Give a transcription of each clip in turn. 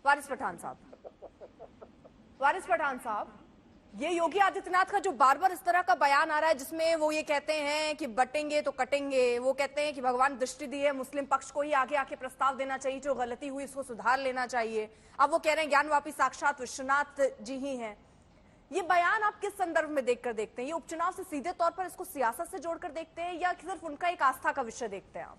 वारिस पठान साहब, ये योगी आदित्यनाथ का जो बार बार इस तरह का बयान आ रहा है जिसमें वो ये कहते हैं कि बटेंगे तो कटेंगे, वो कहते हैं कि भगवान दृष्टि दी है, मुस्लिम पक्ष को ही आगे आके प्रस्ताव देना चाहिए, जो गलती हुई इसको सुधार लेना चाहिए। अब वो कह रहे हैं ज्ञानवापी साक्षात विश्वनाथ जी ही हैं। ये बयान आप किस संदर्भ में देखकर देखते हैं? ये उपचुनाव से सीधे तौर पर इसको सियासत से जोड़कर देखते हैं या सिर्फ उनका एक आस्था का विषय देखते हैं आप?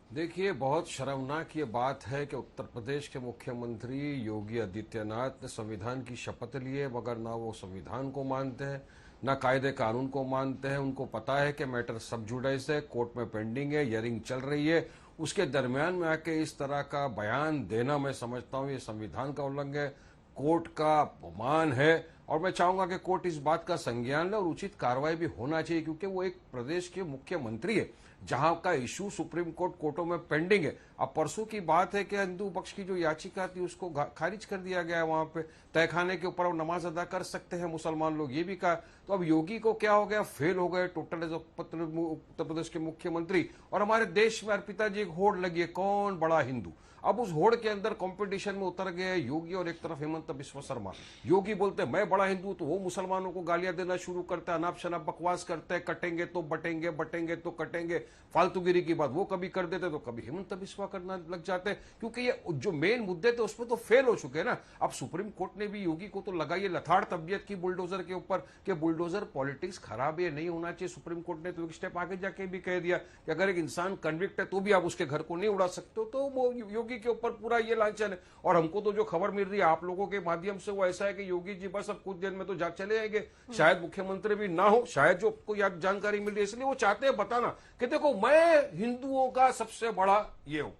देखिए, बहुत शर्मनाक ये बात है कि उत्तर प्रदेश के मुख्यमंत्री योगी आदित्यनाथ ने संविधान की शपथ ली है, मगर ना वो संविधान को मानते हैं, ना कायदे कानून को मानते हैं। उनको पता है कि मैटर सब जुडिस है, कोर्ट में पेंडिंग है, हियरिंग चल रही है। उसके दरमियान में आके इस तरह का बयान देना, मैं समझता हूँ ये संविधान का उल्लंघन है, कोर्ट का अपमान है। और मैं चाहूंगा कि कोर्ट इस बात का संज्ञान ले और उचित कार्रवाई भी होना चाहिए, क्योंकि वो एक प्रदेश के मुख्यमंत्री है जहां का इशू सुप्रीम कोर्टों में पेंडिंग है। अब परसों की बात है कि हिंदू पक्ष की जो याचिका थी उसको खारिज कर दिया गया है। वहां पे तहखाने के ऊपर नमाज अदा कर सकते हैं मुसलमान लोग, ये भी कहा। तो अब योगी को क्या हो गया? फेल हो गए टोटल एज उत्तर प्रदेश के मुख्यमंत्री। और हमारे देश में अर्पिता जी एक होड़ लगी है, कौन बड़ा हिंदू। अब उस होड़ के अंदर कंपटीशन में उतर गए योगी और एक तरफ हेमंत बिस्वा शर्मा। योगी बोलते मैं बड़ा हिंदू, तो वो मुसलमानों को गालियां देना शुरू करता है, अनाप शनाप बकवास करते हैं, कटेंगे तो बटेंगे, बटेंगे तो कटेंगे, फालतूगिरी की बात वो कभी कर देते तो कभी हेमंत बिस्वा करना लग जाते, क्योंकि ये जो मेन मुद्दे थे उसमें तो फेल हो चुके हैं ना। अब सुप्रीम कोर्ट ने भी योगी को तो लगाई लथाड़ तबियत की बुलडोजर के ऊपर कि बुलडोजर पॉलिटिक्स खराब है, नहीं होना चाहिए। सुप्रीम कोर्ट ने तो एक स्टेप आगे जाके भी कह दिया कि अगर एक इंसान कन्विक्ट है तो भी आप उसके घर को नहीं उड़ा सकते हो। तो वो योगी के ऊपर पूरा ये लांछन है। और हमको तो जो खबर मिल रही है आप लोगों के माध्यम से वो ऐसा है कि योगी जी बस अब कुछ देर में तो जा चले जाएंगे, शायद मुख्यमंत्री भी ना हो, शायद जो आपको याद जानकारी मिल रही है, इसलिए वो चाहते हैं बताना कि देखो मैं हिंदुओं का सबसे बड़ा ये हूं,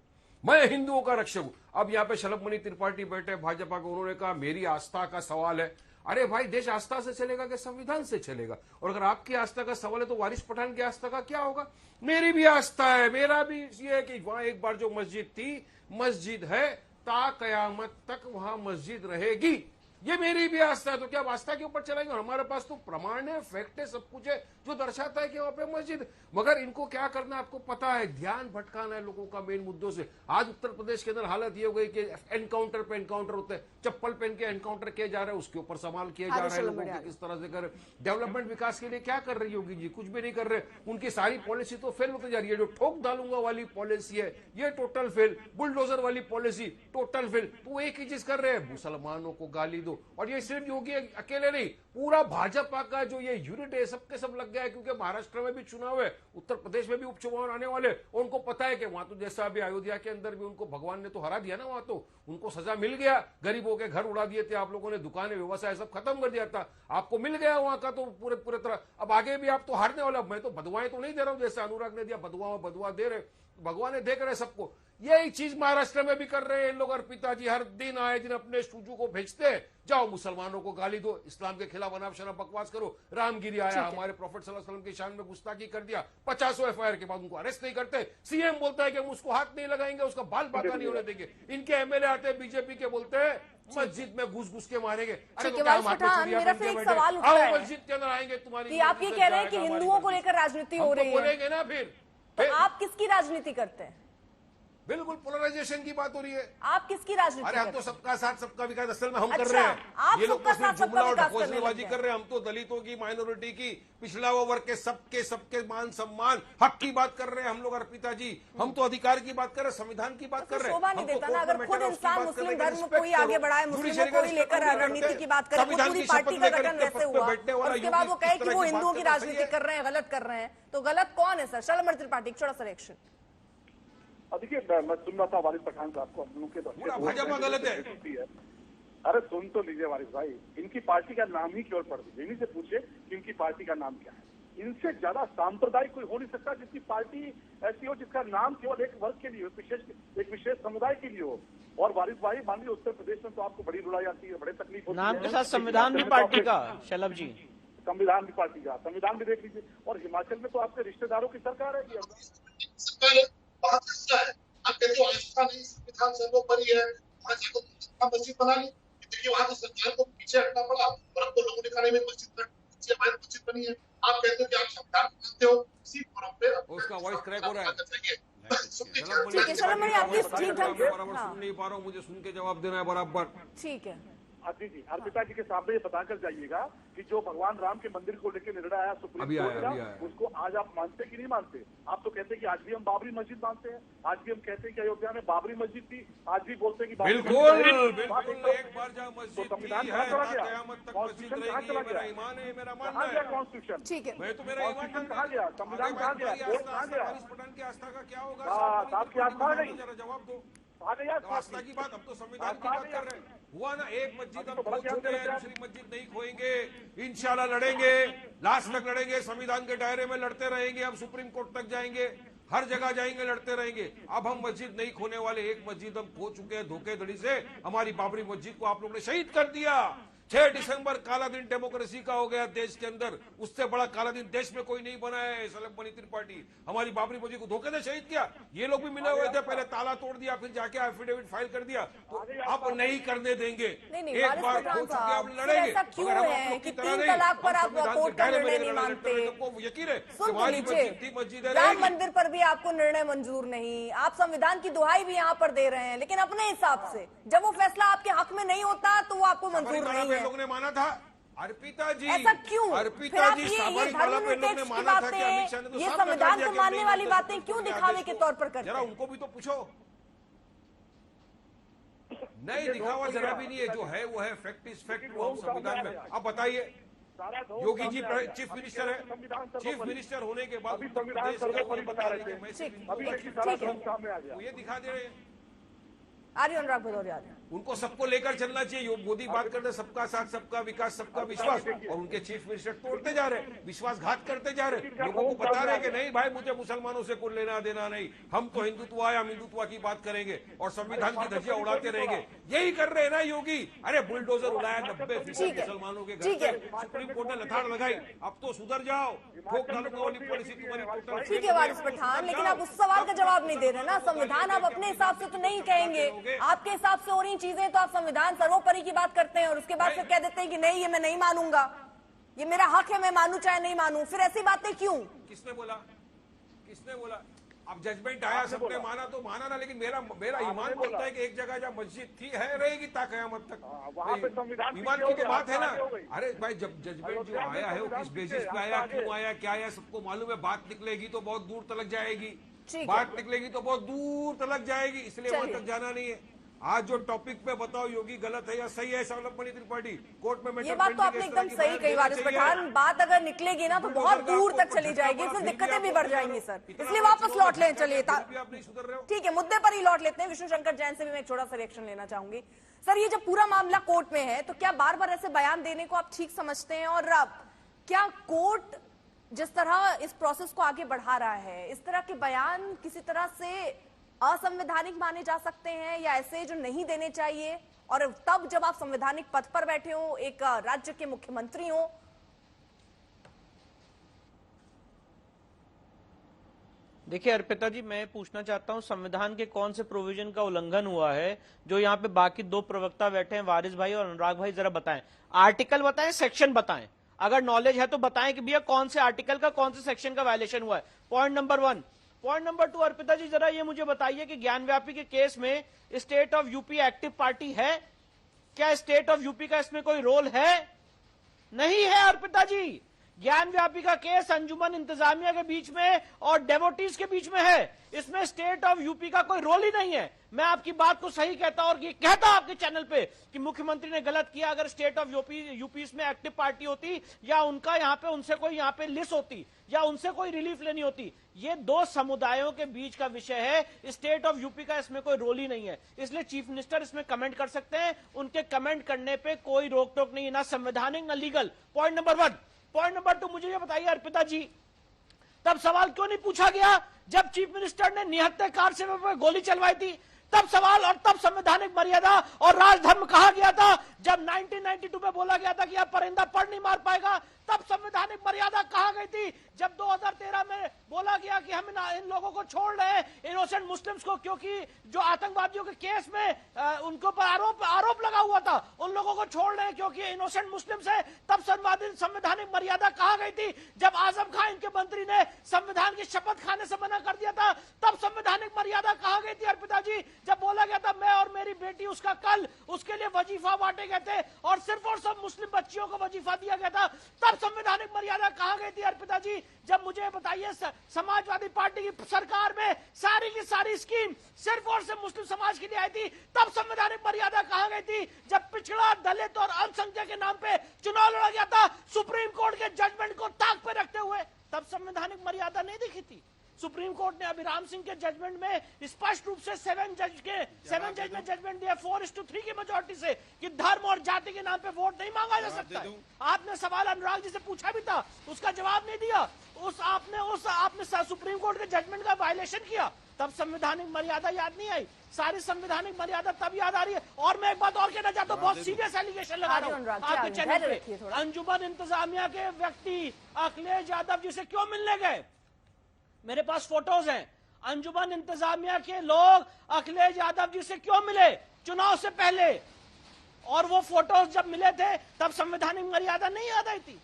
मैं हिंदुओं का रक्षक हूं। अब यहाँ पे शलभमणि त्रिपाठी बैठे भाजपा के, उन्होंने कहा मेरी आस्था का सवाल है। अरे भाई, देश आस्था से चलेगा कि संविधान से चलेगा? और अगर आपकी आस्था का सवाल है तो वारिस पठान की आस्था का क्या होगा? मेरी भी आस्था है, मेरा भी ये है कि वहां एक बार जो मस्जिद थी, मस्जिद है, ता कयामत तक वहां मस्जिद रहेगी, ये मेरी भी आस्था है। तो क्या आस्था के ऊपर चलाएंगे? हमारे पास तो प्रमाण है, फैक्ट है, सब कुछ है जो दर्शाता है कि वहां पे मस्जिद। मगर इनको क्या करना आपको पता है, ध्यान भटकाना है लोगों का मेन मुद्दों से। आज उत्तर प्रदेश के अंदर हालत ये हो गई कि एनकाउंटर पे एनकाउंटर होते हैं, चप्पल पहन के एनकाउंटर किए जा रहे हैं, उसके ऊपर सवाल किए जा रहे हैं लोगों के किस तरह से कर। डेवलपमेंट विकास के लिए क्या कर रही होगी जी? कुछ भी नहीं कर रहे। उनकी सारी पॉलिसी तो फेल होती जा रही है। जो ठोक डालूंगा वाली पॉलिसी है ये टोटल फेल, बुलडोजर वाली पॉलिसी टोटल फेल। तो एक ही चीज कर रहे हैं, मुसलमानों को गाली दो। और ये सिर्फ योगी अकेले नहीं, पूरा भाजपा का जो ये यूनिट है सबके सब लग गया है, क्योंकि महाराष्ट्र में भी चुनाव है, उत्तर प्रदेश में भी उपचुनाव आने वाले। उनको पता है कि वहां तो जैसा अभी अयोध्या के अंदर भी उनको भगवान ने तो हरा दिया ना, वहां तो उनको सजा मिल गया। गरीबों के घर उड़ा दिए थे आप लोगों ने, दुकानें व्यवसाय सब खत्म कर दिया था, आपको मिल गया वहां का तो पूरे तरह। अब आगे भी आप तो हारने वाला। मैं तो बदवाएं तो नहीं दे रहा हूं जैसे अनुराग ने दिया, बदवा दे रहे, भगवान ने देख रहे सबको। यही चीज महाराष्ट्र में भी कर रहे हैं इन लोग। और पिताजी हर दिन आए दिन अपने सूजू को भेजते हैं, जाओ मुसलमानों को गाली दो, इस्लाम के खिलाफ अनाप शनाप बकवास करो। रामगिरी आया, हमारे प्रॉफेट सल्लल्लाहु अलैहि वसल्लम की शान में गुस्ताखी कर दिया, 50 एफआईआर के बाद उनको अरेस्ट नहीं करते। सीएम बोलता है कि हम उसको हाथ नहीं लगाएंगे, उसका बाल बाका नहीं होने देंगे। इनके एमएलए आते हैं बीजेपी के, बोलते हैं मस्जिद में घुस के मारेंगे। अरे तो क्या मस्जिद के अंदर आएंगे तुम्हारी? आप ये कह रहे हैं कि हिंदुओं को लेकर राजनीति हो रही है, बोलेंगे ना फिर। तो आप किसकी राजनीति करते हैं? बिल्कुल पोलराइजेशन की बात हो रही है। आप किसकी राजनीति? अरे हम तो सबका साथ सबका विकास असल में हम अच्छा, कर रहे हैं। ये लोग तो सिर्फ जुमला और ढकोसलेबाजी कर रहे हैं। हम तो दलितों की, माइनॉरिटी की, पिछड़ा हुआ वर्ग के सबके मान सम्मान हक की बात कर रहे हैं हम लोग। अर्पिता जी, हम तो अधिकार की बात कर रहे हैं, संविधान की बात कर रहे हैं। शोभा नहीं देता ना अगर खुद इंसान मुस्लिम धर्म को ही आगे बढ़ाए, मुस्लिमों को ही लेकर रणनीति की बात करे, पूरी पार्टी का गठन वैसे हुआ और उसके बाद वो कहे कि वो हिंदुओं की राजनीति कर रहे हैं, गलत कर रहे हैं, तो गलत कौन है सर? शलभमणि त्रिपाठी, छोटा सा रिएक्शन। देखिए, मैं सुन रहा था वारिस पठान साहब को, हम लोगों के भाजपा गलत है। अरे सुन तो लीजिए वारिस भाई, इनकी पार्टी का नाम ही क्यों पढ़ दीजिए, इन्हीं से पूछे कि इनकी पार्टी का नाम क्या है। इनसे ज्यादा सांप्रदायिक कोई हो नहीं सकता जिसकी पार्टी ऐसी हो जिसका नाम केवल एक वर्ग के लिए, एक विशेष समुदाय के लिए हो। और वारिस भाई मान लीजिए उत्तर प्रदेश में तो आपको बड़ी रुलाई आती है, बड़े तकलीफ होती है। नाम के साथ संविधान भी पार्टी का, शलभ जी, संविधान भी पार्टी का, संविधान भी देख लीजिए। और हिमाचल में तो आपके रिश्तेदारों की सरकार है कि आप कहते हो आस्था नहीं, संविधान सर्वोपरि है, वहां से मस्जिद बना ली। देखिए वहां तो सरकार को पीछे हटना पड़ा और अब तो लोगों ने कहा नहीं मस्जिद बनी है। आप कहते हो कि आप संविधान मानते हो, इसी फोरम पे उसका वॉइस क्रैक हो रहा है। ठीक है शलभ मणि, आप प्लीज ठीक ढंग से, बराबर सुन नहीं पा रहा हूँ, मुझे सुन के जवाब देना है बराबर। ठीक है। जी अर्पिता जी के सामने ये बताकर जाइएगा कि जो भगवान राम के मंदिर को लेकर निर्णय आया सुप्रीम कोर्ट का, उसको आज आप मानते कि नहीं मानते? आप तो कहते हैं कि आज भी हम बाबरी मस्जिद मानते हैं, आज भी हम कहते हैं कि अयोध्या में बाबरी मस्जिद थी, आज भी बोलते हैं कि बिल्कुल बिल्कुल, एक बार जहाँ मस्जिद संविधान थी कहाँ है, चला गया? कयामत तक मस्जिद कॉन्स्टिट्यूशन कहाँ रहेगी, चला ये मेरा गया? ईमान है, मेरा कहाँ मानना गया है। कॉन्स्टिट्यूशन? ठीक है। मैं तो मेरा ईमान कॉन्स्टिट्यूशन कहाँ गया? संविधान कहाँ गया? कोर्ट कहाँ गया? पठान की आस्था का क्या होगा? आपकी आस्था नहीं, जरा जवाब दो। कहाँ गया? आस्था की बात, अब तो संविधान की बात कर रहे हैं। हुआ ना, एक मस्जिद हम खो चुके हैं, दूसरी मस्जिद नहीं खोएंगे, इंशाल्लाह लड़ेंगे, लास्ट तक लड़ेंगे, संविधान के दायरे में लड़ते रहेंगे, हम सुप्रीम कोर्ट तक जाएंगे, हर जगह जाएंगे, लड़ते रहेंगे। अब हम मस्जिद नहीं खोने वाले, एक मस्जिद हम खो चुके हैं धोखेधड़ी से, हमारी बाबरी मस्जिद को आप लोगों ने शहीद कर दिया। 6 दिसंबर काला दिन डेमोक्रेसी का हो गया देश के अंदर, उससे बड़ा काला दिन देश में कोई नहीं बनाया है शलभ मणि त्रिपाठी। हमारी बाबरी मस्जिद को धोखे से शहीद किया, ये लोग भी मिले हुए थे, पहले ताला तोड़ दिया, फिर जाके एफिडेविट फाइल कर दिया, तो अब नहीं करने देंगे। नहीं, एक बार वारिस हो चुके अब फिर लड़ेंगे। ऐसा क्यों अगर हम है आप लोग कि की तरह 3 नहीं, तलाक पर हम आप संविधान कोर्ट के का दायरे में निर्णय नहीं लड़ते मानते? रहे, तुमको यकीन है सुन तो हमारी लीजिए, मस्जिद थी, मस्जिद राम रहेगी। मंदिर पर भी आपको निर्णय मंजूर नहीं, आप संविधान की दुहाई भी यहाँ पर दे रहे हैं, लेकिन अपने हिसाब से जब वो फैसला आपके हक में नहीं होता तो वो आपको मंजूर नहीं है। लोगों ने माना था अर्पिता जी, ऐसा क्यों? अर्पिता जी, ये साबरमती पे लोगों ने माना था कि अमित शाह ने तो ये साफ बता संविधान दिया को कि मानने नहीं वाली मानते बातें क्यों सुप्रीम दिखावे आदेश के को। तौर पर करते जरा हैं? उनको भी तो पूछो। नहीं, दिखावा जरा भी नहीं है, जो है वो है, फैक्ट इज फैक्ट, वो हम संविधान में। अब बताइए, योगी जी चीफ मिनिस्टर है, चीफ मिनिस्टर होने के बाद संविधान सर्वोपरि बता रहे थे, अभी देखिए सारा धर्म सामने आ गया। वो ये दिखा दे रहे हैं। आर्य अनुराग भदौरिया, उनको सबको लेकर चलना चाहिए, मोदी बात करते हैं सबका साथ, सबका विकास, सबका विश्वास, और उनके चीफ मिनिस्टर तोड़ते जा रहे हैं, विश्वासघात करते जा रहे हैं, लोगों को बता रहे हैं कि नहीं भाई, मुझे मुसलमानों से कोई लेना देना नहीं, हम तो हिंदुत्व या हिंदुत्व की बात करेंगे और संविधान की धज्जियां उड़ाते रहेंगे। यही कर रहे हैं ना योगी। अरे बुलडोजर उड़ाया 90% मुसलमानों के घर पे, सुप्रीम कोर्ट ने लथाड़ लगाई, अब तो सुधर जाओ, ठोक डालूंगा वाली पॉलिसी तुम्हारी टोटल। ठीक है वारिस पठान, लेकिन आप उस सवाल का जवाब नहीं दे रहे ना। संविधान आप अपने हिसाब से तो नहीं कहेंगे, आपके हिसाब से हो रही चीजें, तो आप संविधान सर्वोपरि की बात करते हैं और उसके बाद फिर कह देते हैं कि नहीं, ये मैं नहीं मानूंगा, ये मेरा हक है, मैं मानूं चाहे नहीं मानूं। फिर ऐसी बातें क्यों? किसने बोला? किसने बोला? अब जजमेंट आया, सबने माना तो माना ना, लेकिन मेरा ईमान बोलता है कि एक जगह जहाँ मस्जिद थी है, रहेगी ता कयामत तक। वहाँ पे संविधान ईमान की तो बात है ना। अरे भाई, जब जजमेंट जो आया है वो किस बेसिस पे आया, क्यों आया, क्या आया, सबको मालूम है। बात निकलेगी तो बहुत दूर तक जाएगी, बात निकलेगी तो बहुत दूर तक जाएगी, इसलिए वहां तक जाना नहीं है। आज जो टॉपिक पे बताओ योगी गलत है या सही है, शलभ मणि त्रिपाठी कोर्ट में ये बात तो आपने एकदम सही कही वारिस पठान। बात अगर निकलेगी ना तो बहुत दूर तक चली जाएगी, फिर दिक्कतें भी बढ़ जाएंगी सर, इसलिए वापस लौट लें। चलिए ठीक है, मुद्दे पर ही लौट लेते हैं। विष्णु शंकर जैन से भी मैं एक छोटा सा रिएक्शन लेना चाहूंगी। सर, ये जब पूरा मामला कोर्ट में है तो क्या बार बार ऐसे बयान देने को आप ठीक समझते हैं, और क्या कोर्ट जिस तरह इस प्रोसेस को आगे बढ़ा रहा है, इस तरह के बयान किसी तरह से असंवैधानिक माने जा सकते हैं, या ऐसे जो नहीं देने चाहिए? और तब जब आप संवैधानिक पद पर बैठे हो, एक राज्य के मुख्यमंत्री हो। देखिए अर्पिता जी, मैं पूछना चाहता हूं संविधान के कौन से प्रोविजन का उल्लंघन हुआ है जो यहाँ पे बाकी 2 प्रवक्ता बैठे हैं, वारिस भाई और अनुराग भाई, जरा बताएं। आर्टिकल बताएं, सेक्शन बताएं, अगर नॉलेज है तो बताएं कि भैया कौन से आर्टिकल का कौन से सेक्शन का वायलेशन हुआ है। Point number 1। Point number 2, Arpita ji जरा ये मुझे बताइए कि ज्ञानव्यापी के केस में state of UP active party है क्या? स्टेट ऑफ यूपी का इसमें कोई रोल है? नहीं है अर्पिता जी। ज्ञानव्यापी का केस अंजुमन इंतजामिया के बीच में और डेवोटीज के बीच में है, इसमें स्टेट ऑफ यूपी का कोई रोल ही नहीं है। मैं आपकी बात को सही कहता और ये कहता आपके चैनल पे कि मुख्यमंत्री ने गलत किया। अगर स्टेट ऑफ यूपी में एक्टिव पार्टी होती, या उनका यहाँ पे उनसे कोई यहाँ पे लिस्ट होती, या उनसे कोई रिलीफ लेनी होती, ये 2 समुदायों के बीच का विषय है। स्टेट ऑफ यूपी का इसमें कोई रोल ही नहीं है, इसलिए चीफ मिनिस्टर इसमें कमेंट कर सकते हैं, उनके कमेंट करने पे कोई रोक टोक नहीं है, ना संवैधानिक ना legal. Point number 1। Point number 2, मुझे ये बताइए अर्पिता जी, तब सवाल क्यों नहीं पूछा गया जब चीफ मिनिस्टर ने निहत्थे कार से गोली चलवाई थी? तब सवाल और तब संवैधानिक मर्यादा और राजधर्म कहा गया था। जब 1992 में बोला गया था कि अब परिंदा पड़ नहीं मार पाएगा, तब संवैधानिक मर्यादा कहा गई थी। जब 2013 में बोला गया कि हम इन लोगों को छोड़ रहे हैं, इनोसेंट मुस्लिम्स को, क्योंकि जो आतंकवादियों के केस में उनको पर आरोप लगा हुआ था, उन लोगों को छोड़ रहे हैं क्योंकि इनोसेंट मुस्लिम्स है, तब संवैधानिक मर्यादा कहा गई थी। जब आजम खान इनके मंत्री ने संविधान की शपथ खाने से मना कर दिया था, तब संवैधानिक मर्यादा कहा गई थी। अर्पिता जी, जब बोला गया था मैं और मेरी बेटी उसका कल, उसके लिए वजीफा बांटे गए थे और सिर्फ और सब मुस्लिम बच्चियों को वजीफा दिया गया था, तब संवैधानिक मर्यादा कहा गई थी। अर्पिता जी, जब मुझे बताइए, समाजवादी पार्टी की सरकार में सारी की सारी स्कीम सिर्फ और सिर्फ मुस्लिम समाज के लिए आई थी, तब संवैधानिक मर्यादा कहा गई थी। जब पिछड़ा, दलित और अल्पसंख्यक के नाम पे चुनाव लड़ा गया था, सुप्रीम कोर्ट के जजमेंट को ताक पे रखते हुए, तब संवैधानिक मर्यादा नहीं दिखी थी। सुप्रीम कोर्ट ने अभिराम सिंह के जजमेंट में स्पष्ट रूप से 7 जज ने जजमेंट दिया 4:3 की मेजोरिटी से कि धर्म और जाति के नाम पे वोट नहीं मांगा जा सकता है। आपने सवाल अनुराग जी से पूछा भी था, उसका जवाब नहीं दिया। आपने सुप्रीम कोर्ट के जजमेंट का वायलेशन किया, तब संवैधानिक मर्यादा याद नहीं आई। सारी संवैधानिक मर्यादा तब याद आ रही है। और मैं एक बात और कहना चाहता हूँ, बहुत सीरियस एलिगेशन लगा रहा हूँ आपके चैनल पे। अंजुमन इंतजामिया के व्यक्ति अखिलेश यादव जी से क्यों मिलने गए? मेरे पास फोटोज हैं। अंजुमन इंतजामिया के लोग अखिलेश यादव जी से क्यों मिले चुनाव से पहले? और वो फोटोज जब मिले थे, तब संवैधानिक मर्यादा नहीं याद आई थी।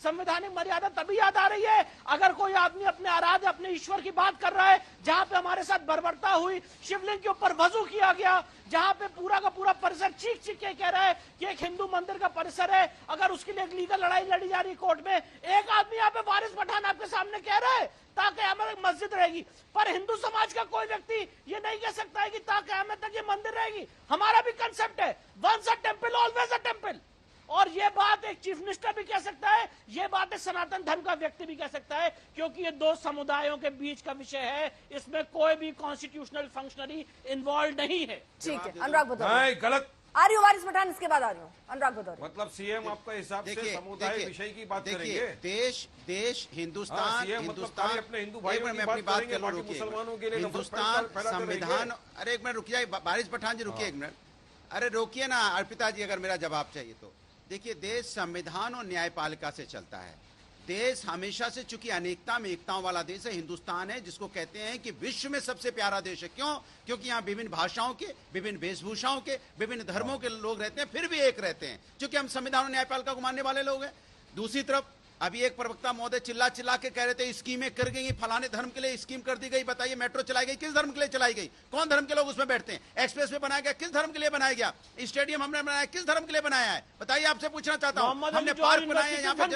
संवैधानिक मर्यादा तभी याद आ रही है अगर कोई आदमी अपने आराध्य, अपने ईश्वर की बात कर रहा है, जहां पे हमारे साथ बर्बरता हुई, शिवलिंग के ऊपर वजू किया गया, जहां पे पूरा का पूरा परिसर चीख चीख के कह रहा है कि एक हिंदू मंदिर का परिसर है, अगर उसके लिए एक लीगल लड़ाई लड़ी जा रही कोर्ट में, एक आदमी यहाँ पे वारिस पठान आपके सामने कह रहा है ताक़यामत तक मस्जिद रहेगी, पर हिंदू समाज का कोई व्यक्ति ये नहीं कह सकता है कि ताक़यामत तक ये मंदिर रहेगी। हमारा भी कंसेप्ट है, once a temple always a temple. और ये बात एक चीफ मिनिस्टर भी कह सकता है, ये बात एक सनातन धर्म का व्यक्ति भी कह सकता है, क्योंकि ये दो समुदायों के बीच का विषय है, इसमें कोई भी कॉन्स्टिट्यूशनल फंक्शनरी इन्वॉल्व नहीं है। ठीक है, अनुराग भदौरिया। नहीं, गलत। आ रही हूँ वारिस पठान, इसके बाद आ रही हूँ अनुराग भदौरिया। मतलब सीएम आपका हिसाब से समुदाय विषय की बात करेंगे? देश हिंदुस्तान, हिंदुस्तान अपने हिंदू भाई मैं अपनी बात कर लूं, मुसलमानों के लिए हिंदुस्तान संविधान। अरे एक मिनट रुकिए, वारिस पठान जी रुकिए एक मिनट। अरे रोकिए ना अर्पिता जी, अगर मेरा जवाब चाहिए तो। देखिए, देश संविधान और न्यायपालिका से चलता है। देश हमेशा से, चूंकि अनेकता में एकताओं वाला देश है, हिंदुस्तान है, जिसको कहते हैं कि विश्व में सबसे प्यारा देश है। क्यों? क्योंकि यहाँ विभिन्न भाषाओं के, विभिन्न वेशभूषाओं के, विभिन्न धर्मों के लोग रहते हैं, फिर भी एक रहते हैं, क्योंकि हम संविधान और न्यायपालिका को मानने वाले लोग हैं। दूसरी तरफ अभी एक प्रवक्ता महोदय चिल्ला के कह रहे थे स्कीमें कर गई, फलाने धर्म के लिए स्कीम कर दी गई। बताइए, मेट्रो चलाई गई, किस धर्म के लिए चलाई गई? कौन धर्म के लोग उसमें बैठते हैं? एक्सप्रेस वे बनाया गया, किस धर्म के लिए बनाया गया? स्टेडियम हमने बनाया, किस धर्म के लिए बनाया है? बताइए, आपसे पूछना चाहता हूँ। हमने पार्क बनाए हैं, यहाँ पर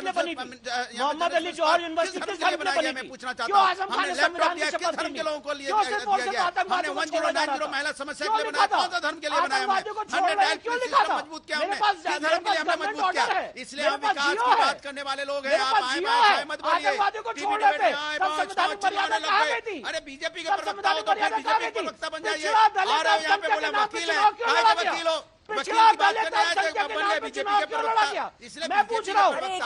मोहम्मद अली जौहर यूनिवर्सिटी किस धर्म के लिए बनाया? मैं पूछना चाहता हूँ। हमने लैपटॉप दिया, किस धर्म के लोगों को दिया गया? हमने 1090 महिला समस्या के लिए बनाया, कौन सा धर्म के लिए बनाया? हमने डायरेक्ट सिस्टम मजबूत किया, हमने किस धर्म के लिए हमने मजबूत किया? इसलिए हम विकास की बात करने वाले लोग हैं। आप आए मत बोलिए, को छोड़ देते, तब संवैधानिक मर्यादा कहाँ गई थी? अरे बीजेपी के प्रवक्ता हो तो फिर बीजेपी के प्रवक्ता बन जाइए। और यहाँ पे बोले वकील है, कहाँ के वकील हो? वकील की बात करने आए थे, बन गए बीजेपी के प्रवक्ता। इसलिए मैं पूछ रहा हूँ, नहीं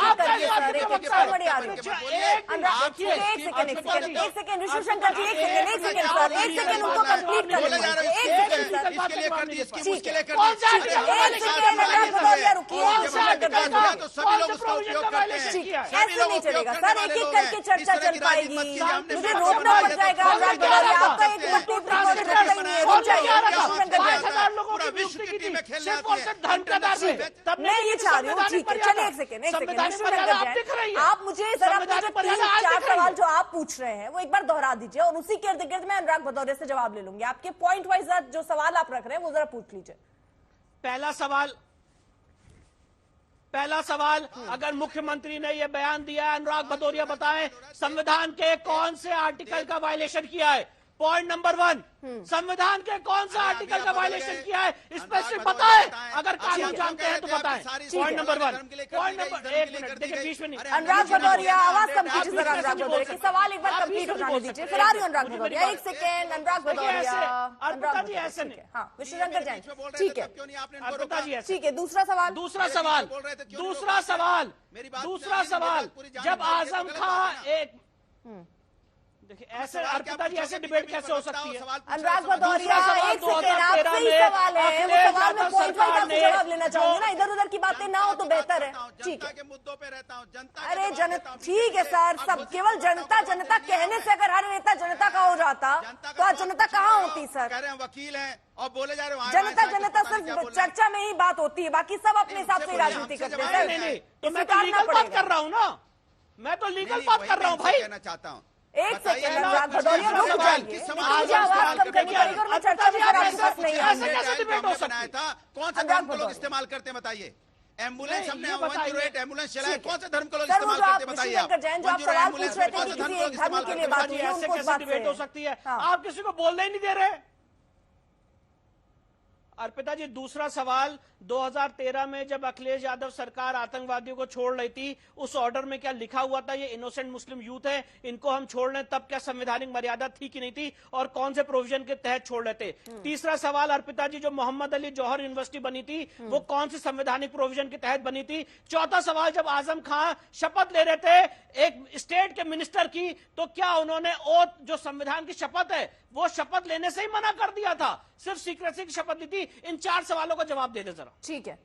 चलेगा सर, एक एक करके चर्चा चल पाएगी, मुझे रोकना पड़ जाएगा। आपका मैं ये चाह रही हूँ, ठीक है, चलिए एक सेकेंड, आप मुझे जरा 3-4 सवाल जो आप पूछ रहे हैं वो एक बार दोहरा दीजिए, और उसी के इर्द गिर्द मैं अनुराग भदौरिया से जवाब ले लूंगी। आपके पॉइंट वाइज जो सवाल आप रख रहे हैं वो जरा पूछ लीजिए। पहला सवाल, अगर मुख्यमंत्री ने यह बयान दिया है, अनुराग भदौरिया बताएं संविधान के कौन से आर्टिकल का वायलेशन किया है? पॉइंट नंबर 1, संविधान के कौन सा आर्टिकल का वायलेशन किया है? स्पेसिफिक बताएं, अगर कानून जानते हैं तो बताएं। Point number 1। Point number 1 minute, देखिए बीच में नहीं। अनुराग भदौरिया, आवाज कम कीजिए जरा, अनुराग भदौरिया की सवाल एक बार कंप्लीट होने दीजिए, फिर आ रही हूं अनुराग भदौरिया। एक सेकेंड, अनुराग भदौरिया, अर्पिता जी ऐसे नहीं। हाँ, विश्वशंकर जैन, ठीक है, अर्पिता जी ऐसे। ठीक है। दूसरा सवाल, जब आजम खां देखिए ऐसे अर्पिता जी ऐसे डिबेट कैसे हो सकती है? अनुराग भदौरिया, सवाल एक सेकेंड, आपसे ही सवाल है, वो सवाल में पॉइंट वाइज आपसे जवाब लेना चाहूंगी ना, इधर उधर की बातें ना हो तो बेहतर है। ठीक है, के मुद्दों पे रहता हूँ, जनता अरे ठीक है सर, सब केवल जनता जनता कहने से अगर हर नेता जनता का हो जाता तो आज जनता कहाँ होती सर? कह रहे हैं वकील हैं और बोले जा रहे हैं जनता जनता सिर्फ चर्चा में ही बात होती है, बाकी सब अपने हिसाब से राजनीति करते हैं। नहीं, तो मैं तो लीगल बात कर रहा हूँ ना, मैं तो लीगल बात कर रहा हूँ भाई। कहना चाहता हूँ एक सेकंड, अनुराग भदौरिया रुक जाइए, मुझे आवाज कम करनी पड़ेगी और मैं चर्चा में आपके पास नहीं ऐसे कैसे डिबेट हो सकती बनाया है? था, कौन सा धर्म को लोग इस्तेमाल करते हैं बताइए? एम्बुलेंस हमने 108 एम्बुलेंस चलाए, कौन से धर्म को लोग सर, वो इस्तेमाल जो आप करते हैं बताइए? शंकर जैन जो आप सवाल पूछ रहे थे कि किसी एक धर्म के लिए बात हुई है, ऐसे उनको इस कैसे बात डिबेट से हो सकती है? हाँ। आप किसी को बोलने ही नहीं दे रहे। अर्पिता जी, दूसरा सवाल, 2013 में जब अखिलेश यादव सरकार आतंकवादियों को छोड़ रही थी, उस ऑर्डर में क्या लिखा हुआ था ये इनोसेंट मुस्लिम यूथ है, इनको हम छोड़ रहे, तब क्या संवैधानिक मर्यादा थी कि नहीं थी, और कौन से प्रोविजन के तहत छोड़ रहे थे? तीसरा सवाल अर्पिता जी, जो मोहम्मद अली जौहर यूनिवर्सिटी बनी थी वो कौन से संवैधानिक प्रोविजन के तहत बनी थी? चौथा सवाल, जब आजम खान शपथ ले रहे थे एक स्टेट के मिनिस्टर की, तो क्या उन्होंने ओथ जो संविधान की शपथ है वो शपथ लेने से ही मना कर दिया था, सिर्फ सीक्रेसी की शपथ ली थी? इन 4 सवालों का जवाब दे दे जरा। ठीक है।